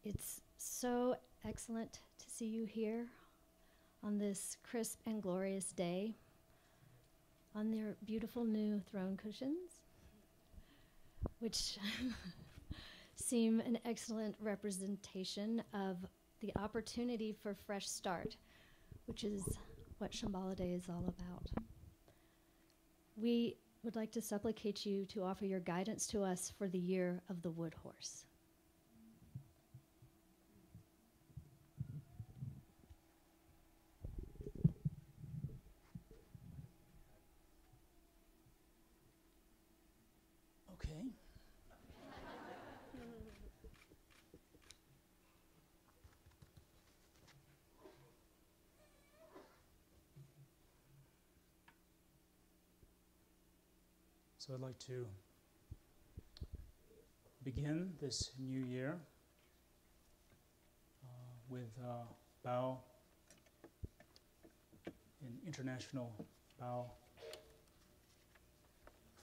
It's so excellent to see you here on this crisp and glorious day on their beautiful new throne cushions, which seem an excellent representation of the opportunity for fresh start, which is what Shambhala Day is all about. We would like to supplicate you to offer your guidance to us for the year of the wood horse. Okay. So I'd like to begin this new year with a bow, an international bow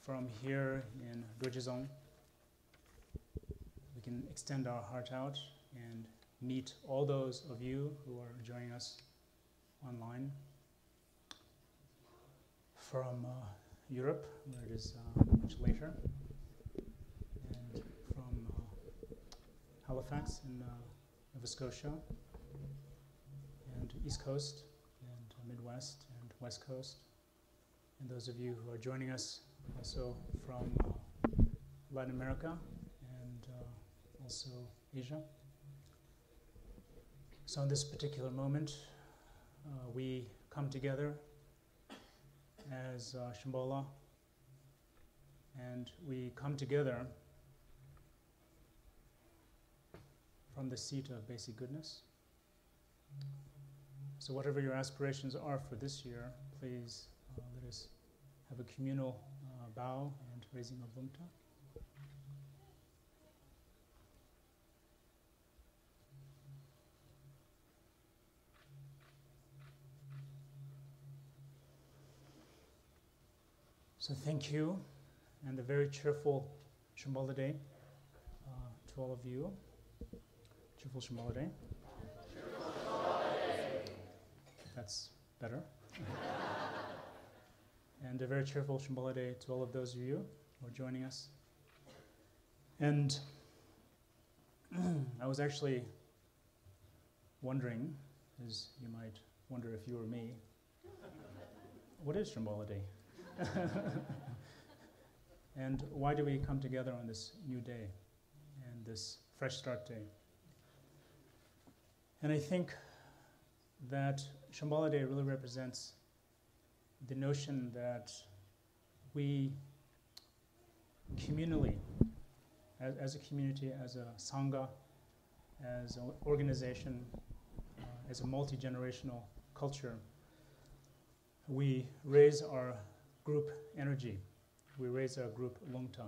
from here in Dojizong. We can extend our heart out and meet all those of you who are joining us online from Europe, where it is much later, and from Halifax in Nova Scotia, and East Coast, and Midwest, and West Coast, and those of you who are joining us also from Latin America and also Asia. So in this particular moment, we come together as Shambhala, and we come together from the seat of basic goodness. So whatever your aspirations are for this year, please let us have a communal bow and raising of Lungta. So thank you, and a very cheerful Shambhala Day to all of you. Cheerful Shambhala Day. Cheerful Shambhala Day. That's better. And a very cheerful Shambhala Day to all of those of you who are joining us. And I was actually wondering, as you might wonder if you were me, what is Shambhala Day? And why do we come together on this new day and this fresh start day? And I think that Shambhala Day really represents the notion that we communally, as a community, as a sangha, as an organization, as a multi-generational culture, we raise our group energy. We raise our group Lungta.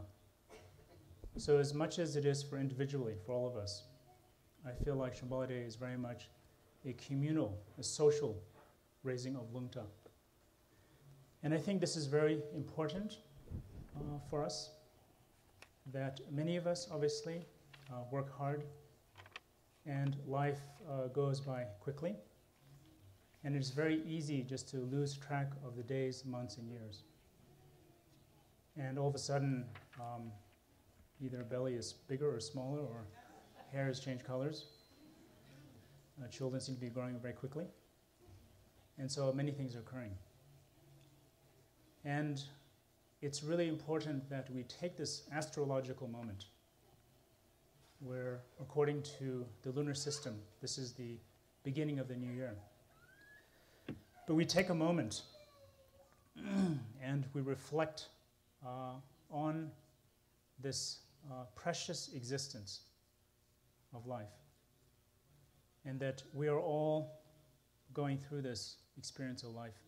So as much as it is for individually, for all of us, I feel like Shambhala Day is very much a communal, a social raising of Lungta. And I think this is very important for us, that many of us obviously work hard and life goes by quickly. And it's very easy just to lose track of the days, months, and years. And all of a sudden, either belly is bigger or smaller, or hair has changed colors. Children seem to be growing very quickly. And so many things are occurring. And it's really important that we take this astrological moment where, according to the lunar system, this is the beginning of the new year. But we take a moment and we reflect on this precious existence of life, and that we are all going through this experience of life.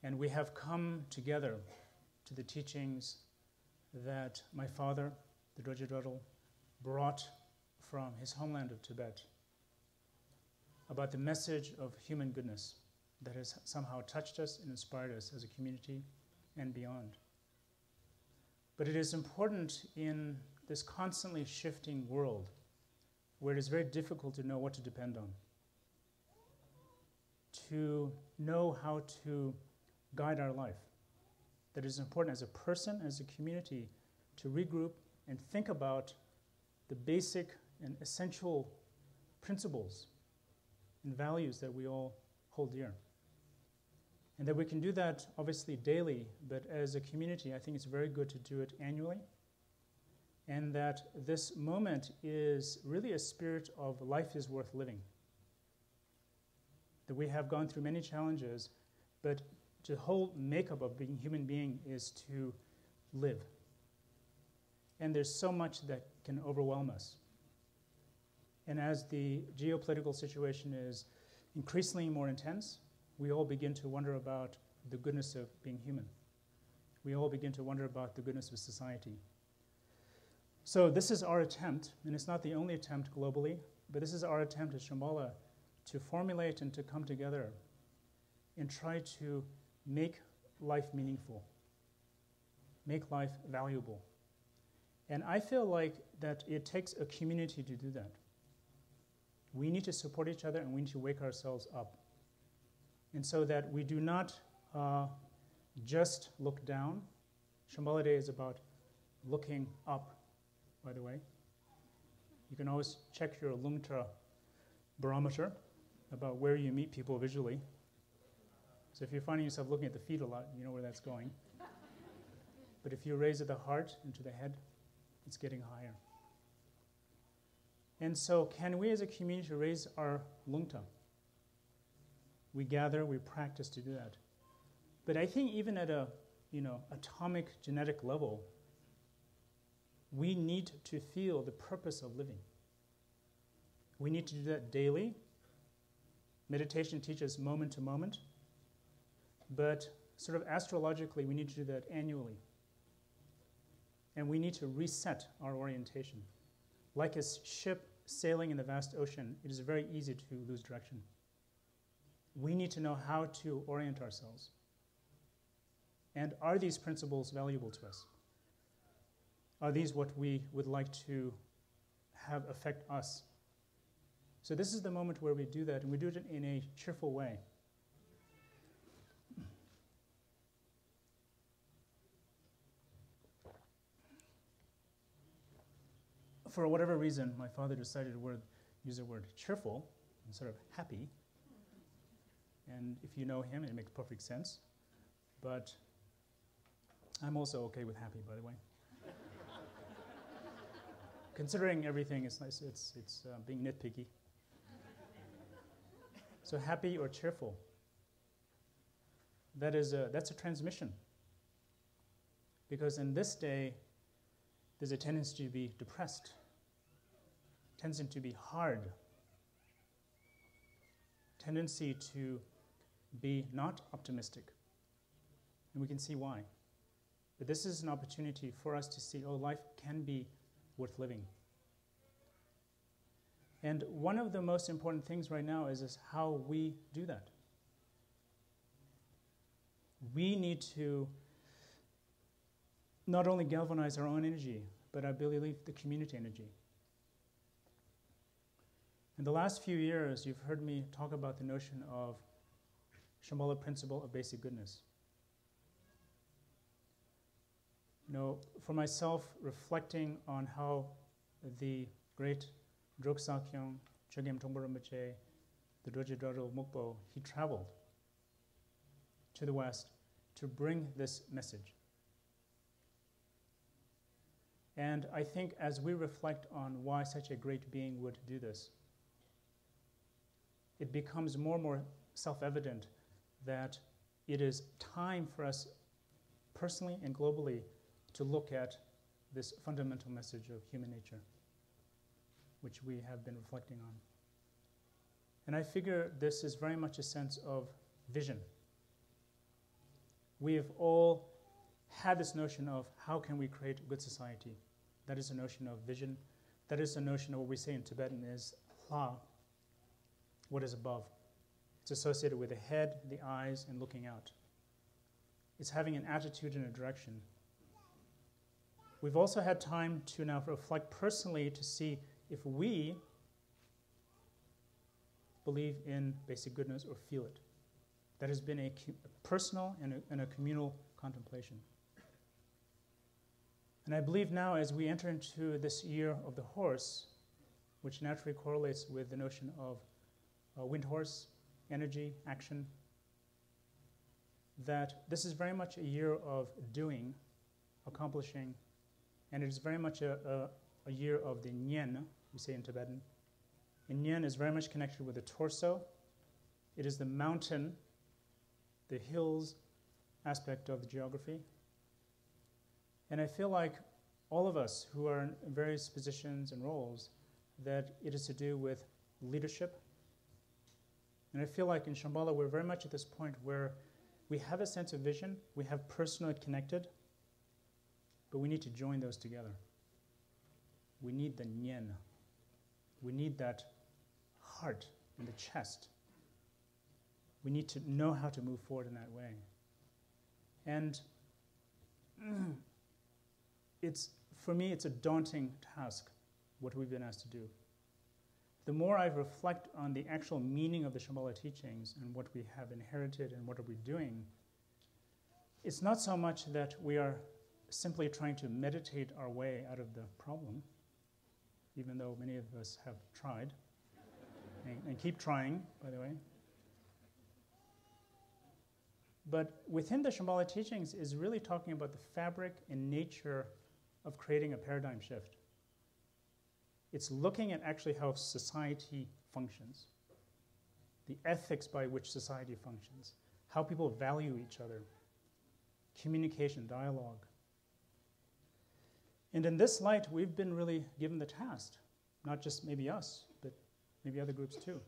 And we have come together to the teachings that my father, the Dorje Dodel, brought from his homeland of Tibet about the message of human goodness that has somehow touched us and inspired us as a community and beyond. But it is important in this constantly shifting world where it is very difficult to know what to depend on, to know how to guide our life. That it is important as a person, as a community, to regroup and think about the basic and essential principles and values that we all hold dear. And that we can do that obviously daily, but as a community, I think it's very good to do it annually. And that this moment is really a spirit of life is worth living. That we have gone through many challenges, but the whole makeup of being a human being is to live. And there's so much that can overwhelm us. And as the geopolitical situation is increasingly more intense, we all begin to wonder about the goodness of being human. We all begin to wonder about the goodness of society. So this is our attempt, and it's not the only attempt globally, but this is our attempt at Shambhala to formulate and to come together and try to make life meaningful, make life valuable. And I feel like that it takes a community to do that. We need to support each other and we need to wake ourselves up. And so that we do not just look down. Shambhala Day is about looking up, by the way. You can always check your Lungtra barometer about where you meet people visually. So if you're finding yourself looking at the feet a lot, you know where that's going. But if you raise at the heart and to the head, it's getting higher. And so can we as a community raise our Lungta? We gather, we practice to do that. But I think even at a atomic genetic level, we need to feel the purpose of living. We need to do that daily. Meditation teaches moment to moment. But sort of astrologically, we need to do that annually. And we need to reset our orientation. Like a ship sailing in the vast ocean, it is very easy to lose direction. We need to know how to orient ourselves. And are these principles valuable to us? Are these what we would like to have affect us? So this is the moment where we do that, and we do it in a cheerful way. For whatever reason, my father decided to use the word cheerful instead of happy. And if you know him, it makes perfect sense. But I'm also okay with happy, by the way. Considering everything, it's nice. It's being nitpicky. So happy or cheerful. That's a transmission. Because in this day, there's a tendency to be depressed, tendency to be hard, tendency to be not optimistic. And we can see why. But this is an opportunity for us to see, life can be worth living. And one of the most important things right now is how we do that. We need to not only galvanize our own energy, but I believe the community energy. In the last few years, you've heard me talk about the notion of Shambhala principle of basic goodness. For myself, reflecting on how the great Drogsa Kyung, Chogyam Trungpa Rinpoche, the Dorje Drado Mukpo, he traveled to the West to bring this message. And I think as we reflect on why such a great being would do this, it becomes more and more self-evident that it is time for us personally and globally to look at this fundamental message of human nature, which we have been reflecting on. And I figure this is very much a sense of vision. We have all had this notion of how can we create a good society. That is a notion of vision. That is a notion of what we say in Tibetan is hla, what is above. It's associated with the head, the eyes, and looking out. It's having an attitude and a direction. We've also had time to now reflect personally to see if we believe in basic goodness or feel it. That has been a personal and a communal contemplation. And I believe now, as we enter into this year of the horse, which naturally correlates with the notion of wind horse, energy, action, that this is very much a year of doing, accomplishing, and it is very much a year of the Nyen, we say in Tibetan. And Nyen is very much connected with the torso. It is the mountain, the hills aspect of the geography. And I feel like all of us who are in various positions and roles, that it is to do with leadership. And I feel like in Shambhala we're very much at this point where we have a sense of vision, we have personally connected, but we need to join those together. We need the Nyen. We need that heart in the chest. We need to know how to move forward in that way. And for me, it's a daunting task, what we've been asked to do. The more I reflect on the actual meaning of the Shambhala teachings and what we have inherited and what are we doing, it's not so much that we are simply trying to meditate our way out of the problem, even though many of us have tried, and keep trying, by the way. But within the Shambhala teachings is really talking about the fabric and nature of creating a paradigm shift. It's looking at actually how society functions, the ethics by which society functions, how people value each other, communication, dialogue. And in this light, we've been really given the task, not just maybe us, but maybe other groups too,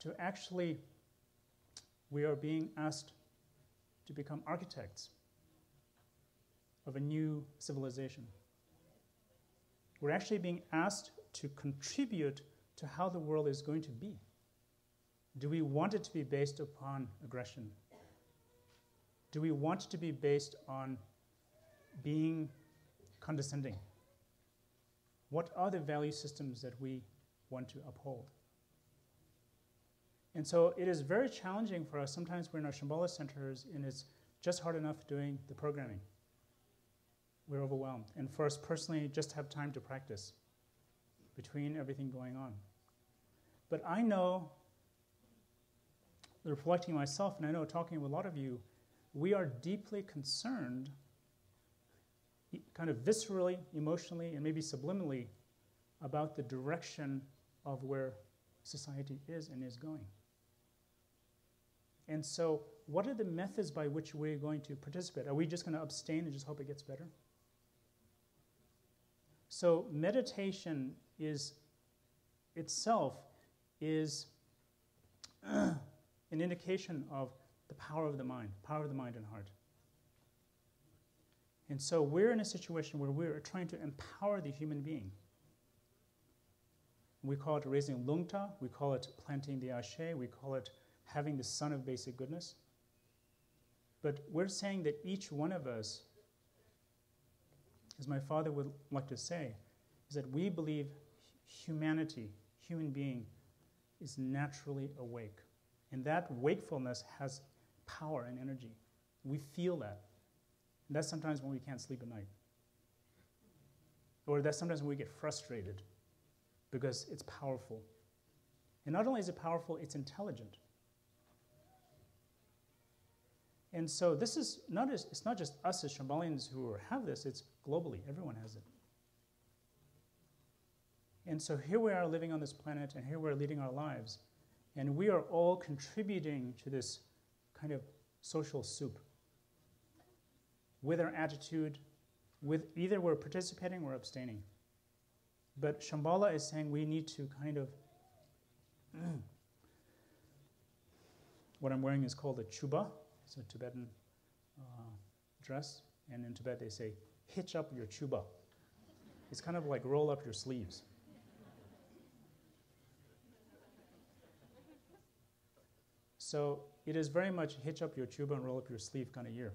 to actually, we are being asked to become architects of a new civilization. We're actually being asked to contribute to how the world is going to be. Do we want it to be based upon aggression? Do we want it to be based on being condescending? What are the value systems that we want to uphold? And so it is very challenging for us. Sometimes we're in our Shambhala centers and it's just hard enough doing the programming. We're overwhelmed. And for us personally, just have time to practice between everything going on. But I know, reflecting myself, and I know talking with a lot of you, we are deeply concerned, kind of viscerally, emotionally, and maybe subliminally, about the direction of where society is and is going. And so what are the methods by which we're going to participate? Are we just going to abstain and just hope it gets better? So meditation is itself is an indication of the power of the mind and heart. And so we're in a situation where we're trying to empower the human being. We call it raising lungta, we call it planting the ashe, we call it having the sun of basic goodness. But we're saying that each one of us, as my father would like to say, is that we believe humanity, human being, is naturally awake. And that wakefulness has power and energy. We feel that. And that's sometimes when we can't sleep at night. Or that's sometimes when we get frustrated because it's powerful. And not only is it powerful, it's intelligent. And so this is it's not just us as Shambhalians who have this, it's globally, everyone has it. And so here we are living on this planet, and here we're leading our lives, and we are all contributing to this kind of social soup with our attitude, with either we're participating or abstaining. But Shambhala is saying we need to kind of, what I'm wearing is called a chuba. It's a Tibetan dress, and in Tibet they say, hitch up your chuba. It's kind of like roll up your sleeves. So it is very much hitch up your chuba and roll up your sleeve kind of year,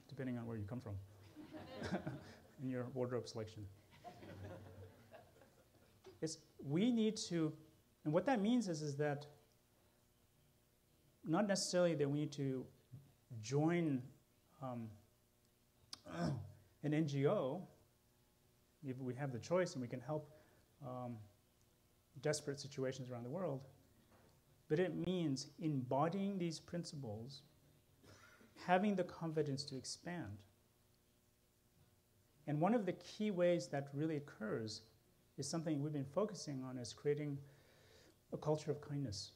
depending on where you come from in your wardrobe selection. We need to And what that means is that not necessarily that we need to join an NGO if we have the choice and we can help desperate situations around the world, but it means embodying these principles, having the confidence to expand. And one of the key ways that really occurs is something we've been focusing on, is creating a culture of kindness.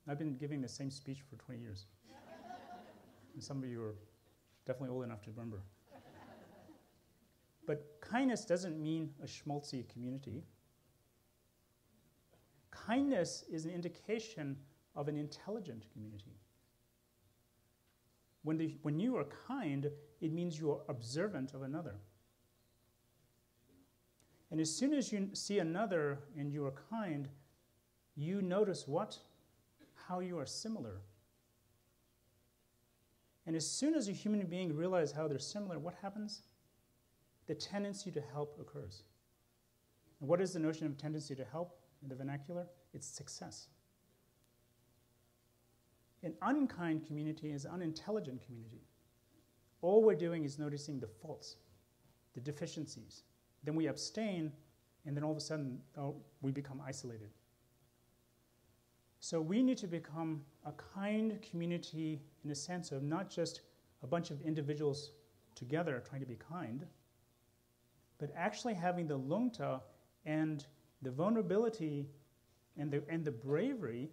I've been giving the same speech for 20 years. And some of you are definitely old enough to remember. But kindness doesn't mean a schmaltzy community. Kindness is an indication of an intelligent community. When you are kind, it means you are observant of another. And as soon as you see another and you are kind, you notice what? How you are similar. And as soon as a human being realizes how they're similar, what happens? The tendency to help occurs. And what is the notion of tendency to help in the vernacular? It's success. An unkind community is an unintelligent community. All we're doing is noticing the faults, the deficiencies. Then we abstain, and then all of a sudden, we become isolated. So we need to become a kind community in the sense of not just a bunch of individuals together trying to be kind, but actually having the lungta and the vulnerability and the bravery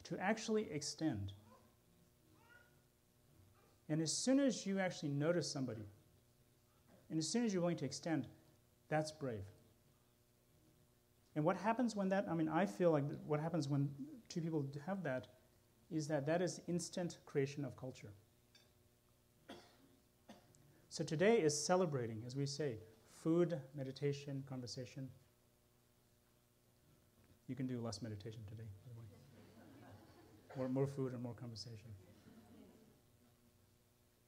to actually extend. And as soon as you actually notice somebody, and as soon as you're willing to extend, that's brave. And what happens when that, I feel like what happens when two people have that is that is instant creation of culture. So today is celebrating, as we say, food, meditation, conversation. You can do less meditation today, by the way. More food and more conversation.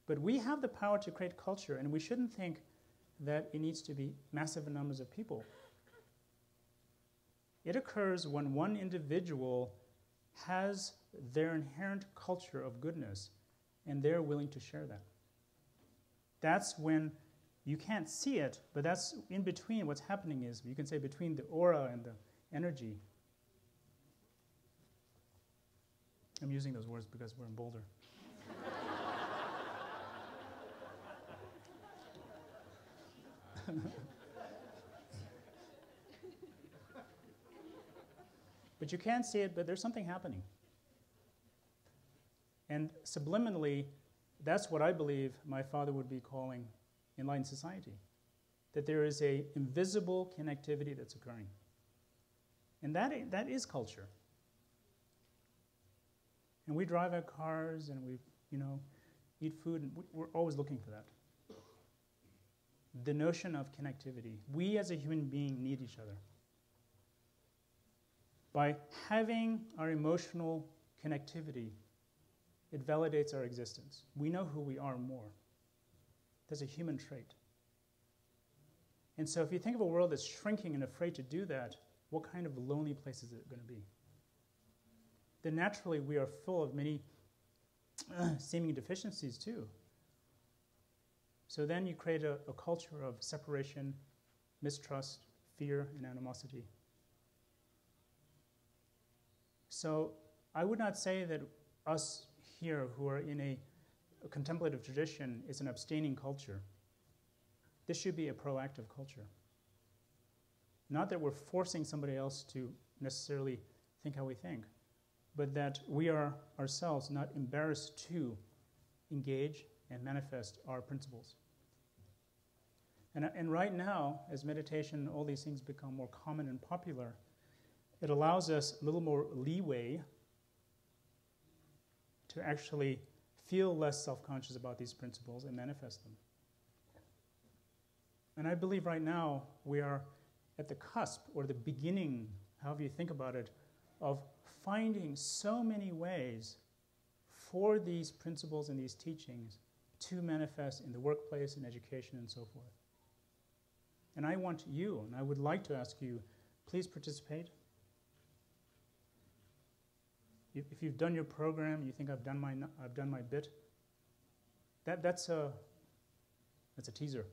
But we have the power to create culture, and we shouldn't think that it needs to be massive numbers of people. It occurs when one individual has their inherent culture of goodness, and they're willing to share that. That's when you can't see it, but that's in between. What's happening is, you can say between the aura and the energy. I'm using those words because we're in Boulder. But you can't see it, but there's something happening. And subliminally, that's what I believe my father would be calling enlightened society. That there is an invisible connectivity that's occurring. And that is culture. And we drive our cars and we, eat food, and we're always looking for that. The notion of connectivity. We as a human being need each other. By having our emotional connectivity, it validates our existence. We know who we are more. That's a human trait. And so if you think of a world that's shrinking and afraid to do that, what kind of lonely place is it going to be? Then naturally we are full of many seeming deficiencies too. So then you create a culture of separation, mistrust, fear, and animosity. So I would not say that us here who are in a contemplative tradition is an abstaining culture. This should be a proactive culture. Not that we're forcing somebody else to necessarily think how we think, but that we are ourselves not embarrassed to engage and manifest our principles. And right now, as meditation, all these things become more common and popular, it allows us a little more leeway to actually feel less self-conscious about these principles and manifest them. And I believe right now we are at the cusp, or the beginning, however you think about it, of finding so many ways for these principles and these teachings to manifest in the workplace, in education, and so forth. And I want you, and I would like to ask you, please participate. If you've done your program, you think I've done my bit. That's a teaser.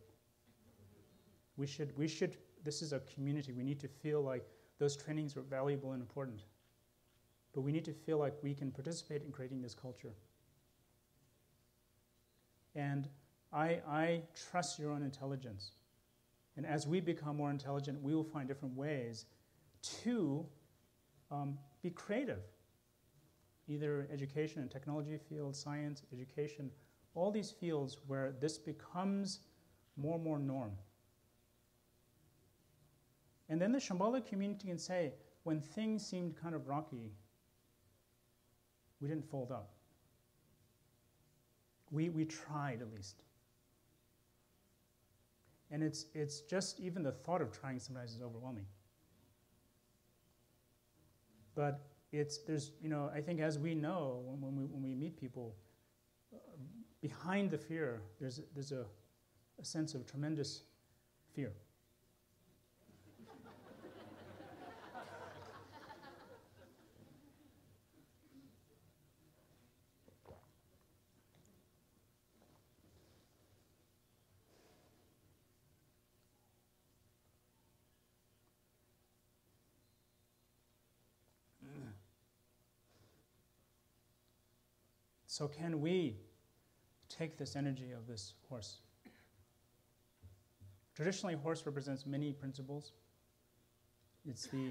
We should. This is a community. We need to feel like those trainings are valuable and important. But we need to feel like we can participate in creating this culture. And I trust your own intelligence. And as we become more intelligent, we will find different ways to be creative. Either education and technology field, science, education, all these fields where this becomes more and more norm. And then the Shambhala community can say, when things seemed kind of rocky, we didn't fold up. We tried at least. And it's just even the thought of trying sometimes is overwhelming. But I think as we know, when we meet people, behind the fear, there's a sense of tremendous fear. So can we take this energy of this horse? Traditionally, horse represents many principles. It's the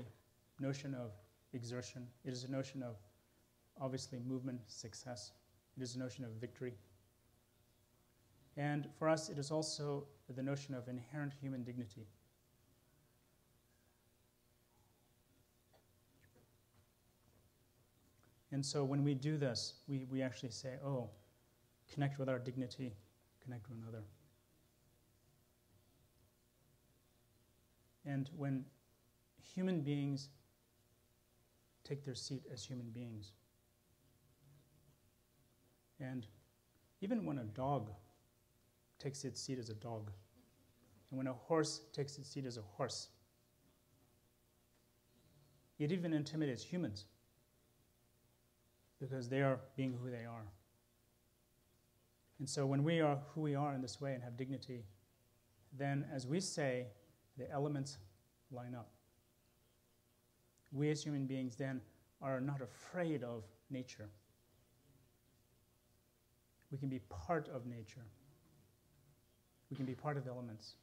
notion of exertion. It is a notion of, obviously, movement, success. It is a notion of victory. And for us, it is also the notion of inherent human dignity. And so when we do this, we actually say, oh, connect with our dignity, connect with another. And when human beings take their seat as human beings, and even when a dog takes its seat as a dog, and when a horse takes its seat as a horse, it even intimidates humans, because they are being who they are. And so when we are who we are in this way and have dignity, then as we say, the elements line up. We as human beings then are not afraid of nature. We can be part of nature. We can be part of elements.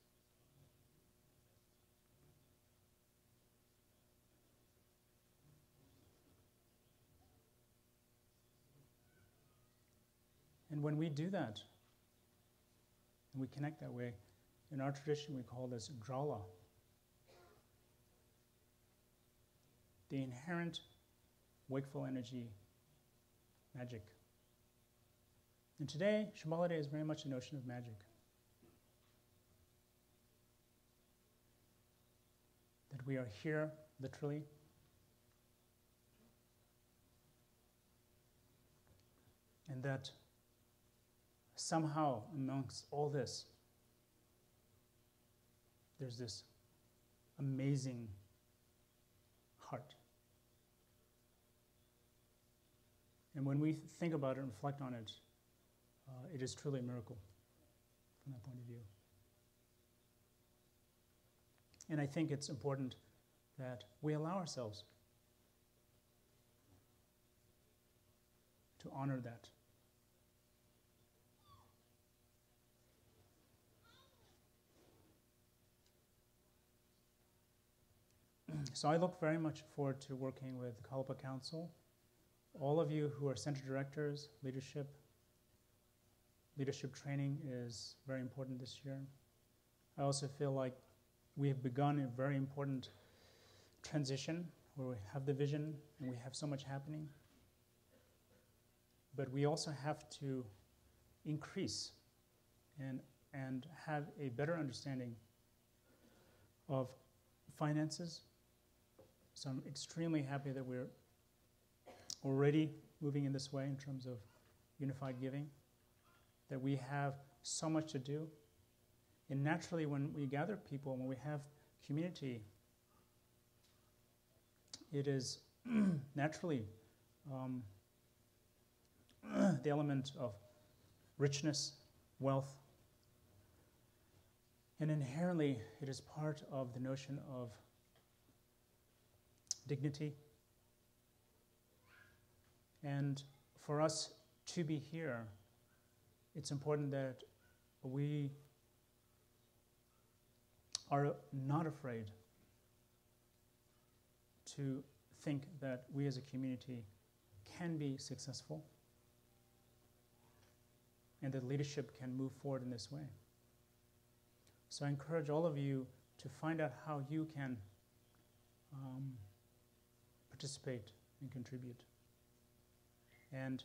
And when we do that, and we connect that way, in our tradition we call this drala. The inherent wakeful energy magic. And today, Shambhala Day is very much a notion of magic. That we are here, literally, and that somehow amongst all this, there's this amazing heart. And when we think about it and reflect on it, it is truly a miracle from that point of view. And I think it's important that we allow ourselves to honor that. So I look very much forward to working with the Kalpa Council. All of you who are center directors, leadership training is very important this year. I also feel like we have begun a very important transition where we have the vision and we have so much happening. But we also have to increase and have a better understanding of finances. So I'm extremely happy that we're already moving in this way in terms of unified giving, that we have so much to do. And naturally, when we gather people, when we have community, it is naturally the element of richness, wealth, and inherently it is part of the notion of dignity. And for us to be here, it's important that we are not afraid to think that we as a community can be successful and that leadership can move forward in this way. So I encourage all of you to find out how you can participate and contribute. And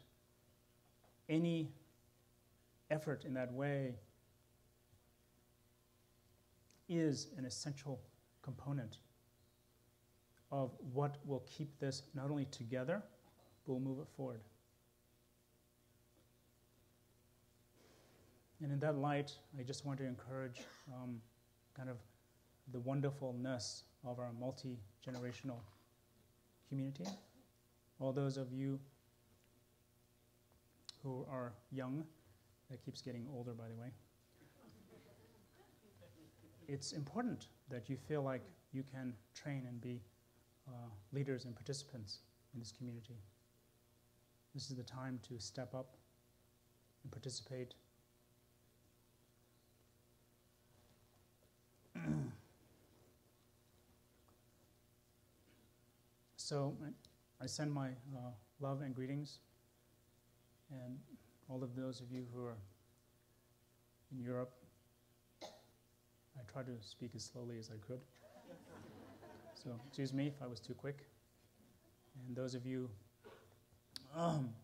any effort in that way is an essential component of what will keep this not only together, but will move it forward. And in that light, I just want to encourage kind of the wonderfulness of our multi-generational community. All those of you who are young, that keeps getting older, by the way. It's important that you feel like you can train and be leaders and participants in this community. This is the time to step up and participate. So I send my love and greetings, and all of those of you who are in Europe, I tried to speak as slowly as I could. So excuse me if I was too quick. And those of you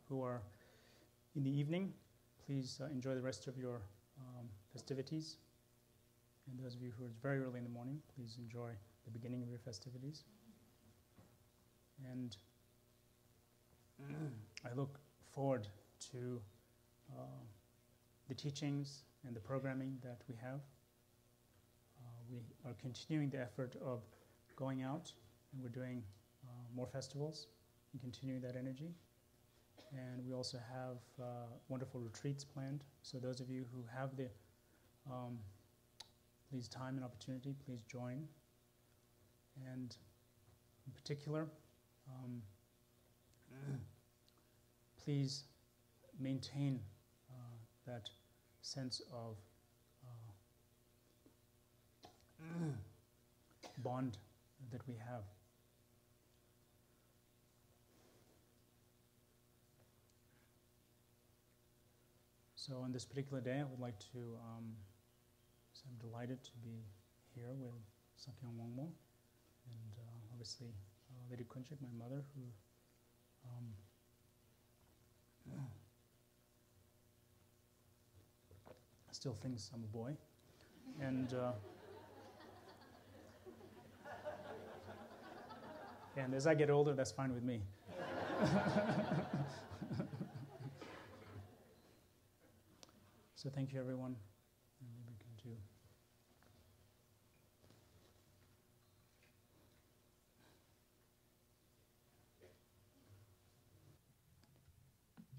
who are in the evening, please enjoy the rest of your festivities. And those of you who are very early in the morning, please enjoy the beginning of your festivities. And I look forward to the teachings and the programming that we have. We are continuing the effort of going out, and we're doing more festivals and continuing that energy. And we also have wonderful retreats planned. So those of you who have the please time and opportunity, please join. And in particular, please maintain that sense of bond that we have. So on this particular day, I would like to so I'm delighted to be here with Sakyong Wangmo and obviously Lady Kunchik, my mother, who still thinks I'm a boy. And as I get older, that's fine with me. So thank you, everyone. And maybe we can do.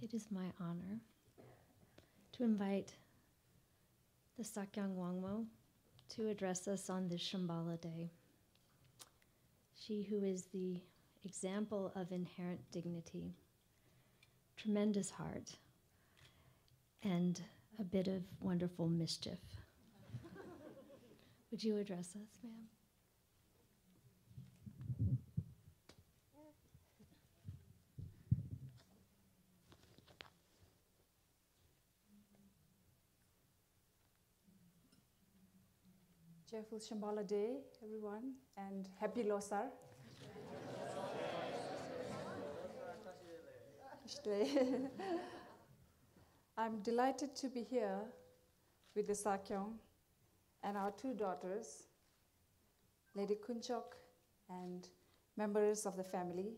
It is my honor to invite the Sakyong Wangmo to address us on this Shambhala Day. She who is the example of inherent dignity, tremendous heart, and a bit of wonderful mischief. Would you address us, ma'am? Joyful Shambhala Day, everyone, and happy Losar. I'm delighted to be here with the Sakyong and our two daughters, Lady Kunchok and members of the family,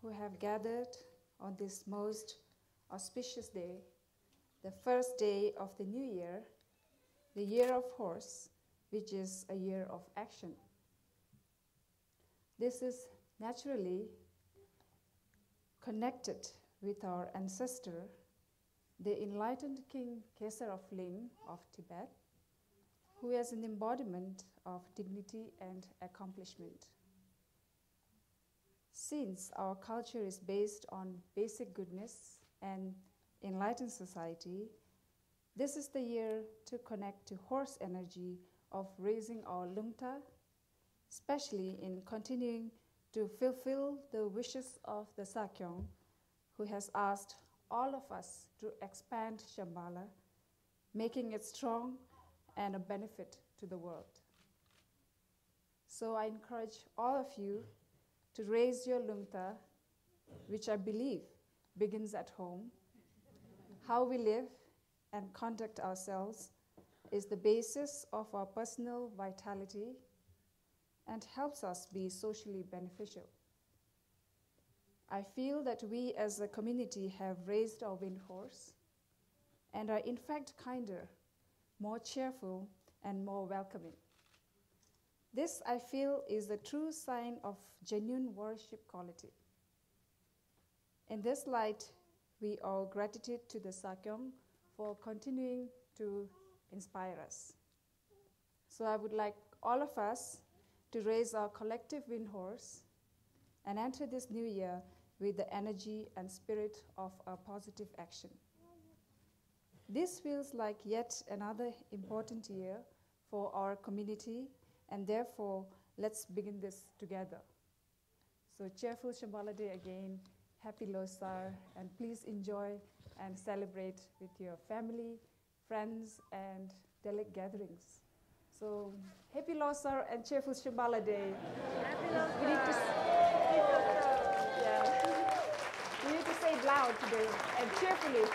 who have gathered on this most auspicious day, the first day of the new year, the year of horse, which is a year of action. This is naturally connected with our ancestor, the enlightened King Kesar of Ling of Tibet, who is an embodiment of dignity and accomplishment. Since our culture is based on basic goodness and enlightened society, this is the year to connect to horse energy of raising our lungta, especially in continuing to fulfill the wishes of the Sakyong, who has asked all of us to expand Shambhala, making it strong and a benefit to the world. So I encourage all of you to raise your lungta, which I believe begins at home. How we live and conduct ourselves is the basis of our personal vitality and helps us be socially beneficial. I feel that we as a community have raised our wind horse and are in fact kinder, more cheerful, and more welcoming. This, I feel, is a true sign of genuine worship quality. In this light, we owe gratitude to the Sakyong for continuing to inspire us. So I would like all of us to raise our collective wind horse and enter this new year with the energy and spirit of a positive action. This feels like yet another important year for our community, and therefore, let's begin this together. So cheerful Shambhala Day again, happy Losar, and please enjoy and celebrate with your family, friends, and delegate gatherings. So happy Losar and cheerful Shambhala Day. Happy Losar. We need to say it loud today and cheerfully.